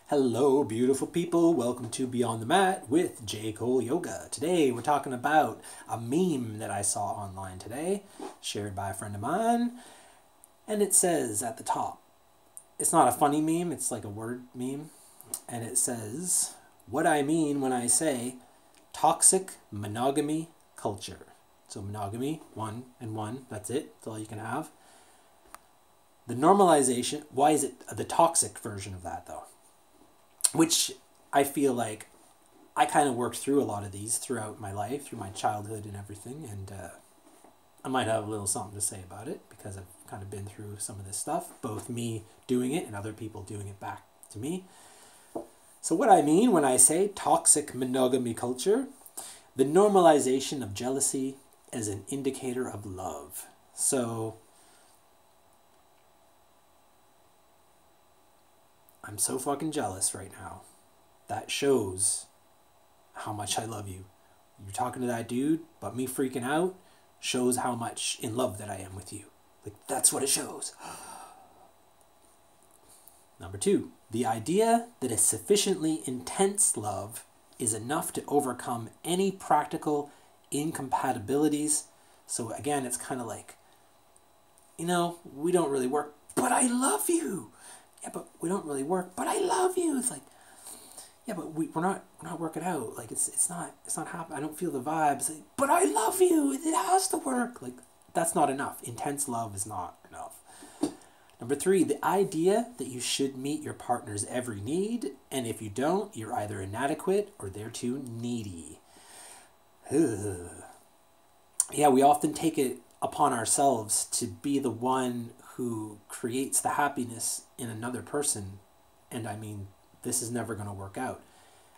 Hello, beautiful people. Welcome to Beyond the Mat with J. Cole Yoga. Today, we're talking about a meme that I saw online today, shared by a friend of mine. And it says at the top, it's not a funny meme, it's like a word meme. And it says, what I mean when I say toxic monogamy culture. So monogamy, one and one, that's it. That's all you can have. The normalization, why is it the toxic version of that though? Which I feel like I kind of worked through a lot of these throughout my life, through my childhood and everything. And I might have a little something to say about it because I've kind of been through some of this stuff, both me doing it and other people doing it back to me. So what I mean when I say toxic monogamy culture, the normalization of jealousy as an indicator of love. So I'm so fucking jealous right now. That shows how much I love you. You're talking to that dude, but me freaking out shows how much in love that I am with you. Like, that's what it shows. Number two, the idea that a sufficiently intense love is enough to overcome any practical incompatibilities. So again, it's kind of like, we don't really work, but I love you. Yeah, but we don't really work, but I love you. It's like, yeah, but we're not working out. Like it's not happening. I don't feel the vibes. Like, but I love you. It has to work. Like, that's not enough. Intense love is not enough. Number three, the idea that you should meet your partner's every need, and if you don't, you're either inadequate or they're too needy. Ugh. Yeah, we often take it upon ourselves to be the one who creates the happiness in another person. And I mean, this is never going to work out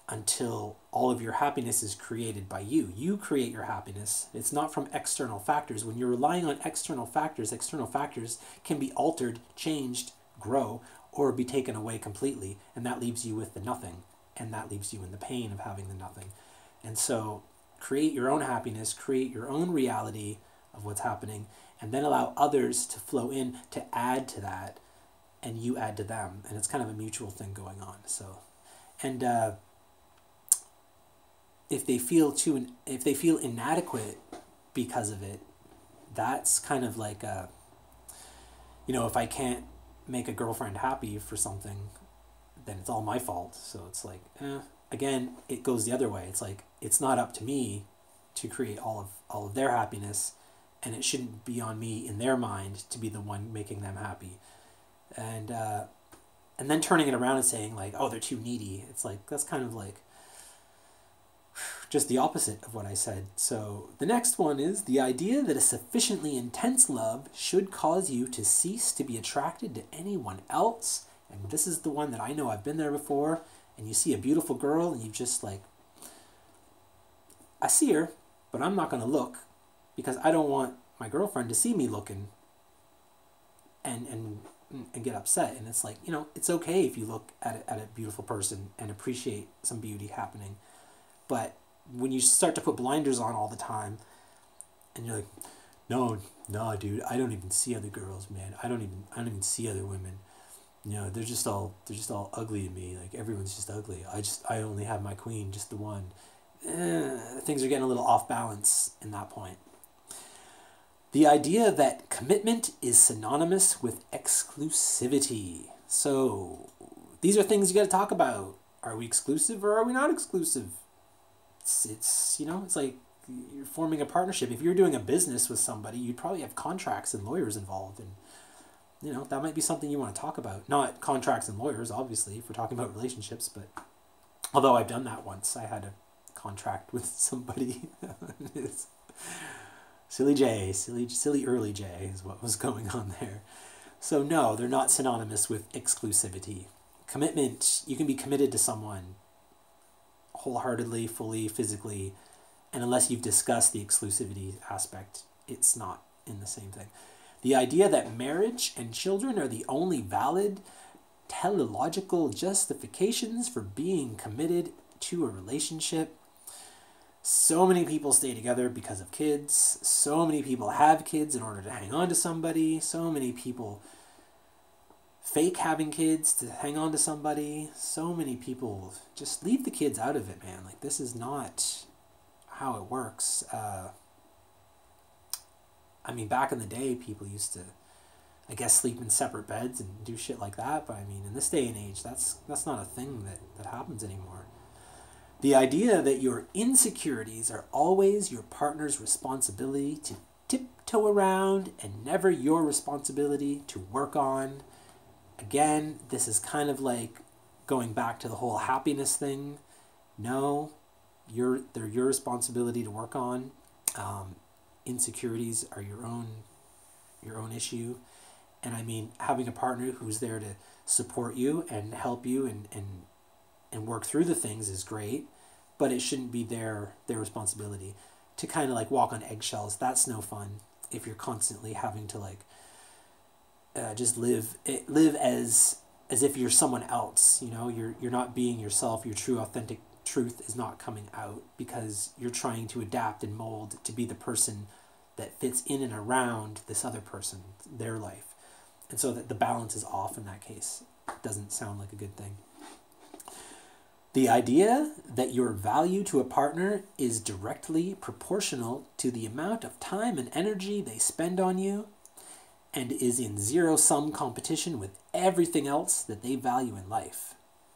until all of your happiness is created by you. You create your happiness. It's not from external factors. When you're relying on external factors can be altered, changed, grow, or be taken away completely. And that leaves you with the nothing. And that leaves you in the pain of having the nothing. And so create your own happiness, create your own reality of what's happening, and then allow others to flow in to add to that, and you add to them, and it's kind of a mutual thing going on. So, and if they feel inadequate because of it, that's kind of like if I can't make a girlfriend happy for something, then it's all my fault. So it's like, again, it goes the other way. It's like, it's not up to me to create all of their happiness. And it shouldn't be on me in their mind to be the one making them happy. And then turning it around and saying like, oh, they're too needy. It's like, that's kind of like just the opposite of what I said. So the next one is the idea that a sufficiently intense love should cause you to cease to be attracted to anyone else. And this is the one that I know, I've been there before. And you see a beautiful girl and you just like, I see her, but I'm not going to look, because I don't want my girlfriend to see me looking and get upset. And it's like, it's okay if you look at a beautiful person and appreciate some beauty happening. But when you start to put blinders on all the time and you're like, no, dude, I don't even see other girls, man. I don't even see other women. They're just all ugly to me. Like, everyone's just ugly. I only have my queen, just the one. Things are getting a little off balance in that point. The idea that commitment is synonymous with exclusivity. So these are things you got to talk about. Are we exclusive or are we not exclusive? It's like you're forming a partnership. If you're doing a business with somebody, you'd probably have contracts and lawyers involved. And, that might be something you want to talk about. Not contracts and lawyers, obviously, if we're talking about relationships. But although I've done that once, I had a contract with somebody. Silly early J is what was going on there. So no, they're not synonymous with exclusivity. Commitment, you can be committed to someone wholeheartedly, fully, physically, and unless you've discussed the exclusivity aspect, it's not in the same thing. The idea that marriage and children are the only valid teleological justifications for being committed to a relationship. So many people stay together because of kids. So many people have kids in order to hang on to somebody. So many people fake having kids to hang on to somebody. So many people just leave the kids out of it, man. Like, this is not how it works. I mean, back in the day, people used to, I guess, sleep in separate beds and do shit like that. But I mean, in this day and age, that's not a thing that happens anymore. The idea that your insecurities are always your partner's responsibility to tiptoe around and never your responsibility to work on. Again, this is kind of like going back to the whole happiness thing. No, they're your responsibility to work on. Insecurities are your own issue. And I mean, having a partner who's there to support you and help you and work through the things is great, but it shouldn't be their responsibility to kind of like walk on eggshells. That's no fun if you're constantly having to like just live as if you're someone else. You know, you're not being yourself. Your true authentic truth is not coming out because you're trying to adapt and mold to be the person that fits in and around this other person, their life. And so that the balance is off in that case. It doesn't sound like a good thing. The idea that your value to a partner is directly proportional to the amount of time and energy they spend on you and is in zero-sum competition with everything else that they value in life.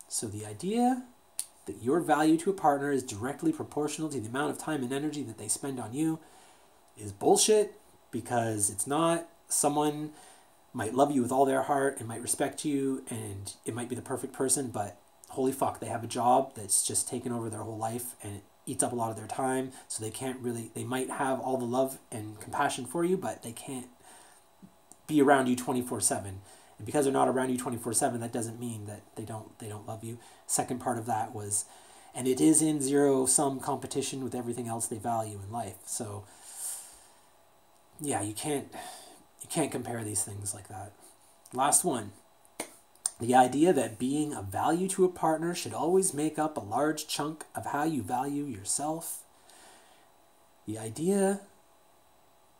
So the idea that your value to a partner is directly proportional to the amount of time and energy that they spend on you is bullshit, because it's not. Someone might love you with all their heart and might respect you and it might be the perfect person, but holy fuck, they have a job that's just taken over their whole life and it eats up a lot of their time, so they might have all the love and compassion for you, but they can't be around you 24/7. And because they're not around you 24/7, that doesn't mean that they don't love you. Second part of that was, and it is in zero-sum competition with everything else they value in life. So yeah, you can't compare these things like that. Last one. The idea that being of value to a partner should always make up a large chunk of how you value yourself. The idea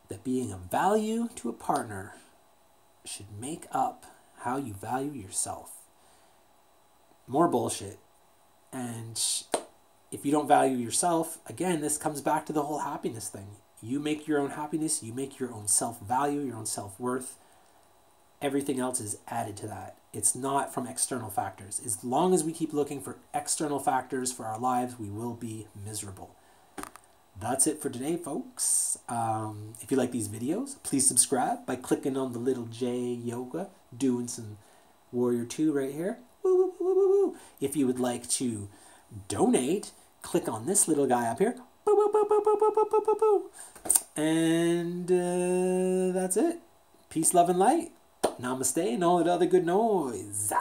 that being of value to a partner should make up how you value yourself. More bullshit. And if you don't value yourself, again, this comes back to the whole happiness thing. You make your own happiness, you make your own self-value, your own self-worth. Everything else is added to that. It's not from external factors. As long as we keep looking for external factors for our lives, we will be miserable. That's it for today, folks. If you like these videos, please subscribe by clicking on the little J yoga, doing some Warrior 2 right here. Woo, woo, woo, woo, woo. If you would like to donate, click on this little guy up here. Boo, boo, boo, boo, boo, boo, boo, boo, boo. And that's it. Peace, love, and light. Namaste and all that other good noise.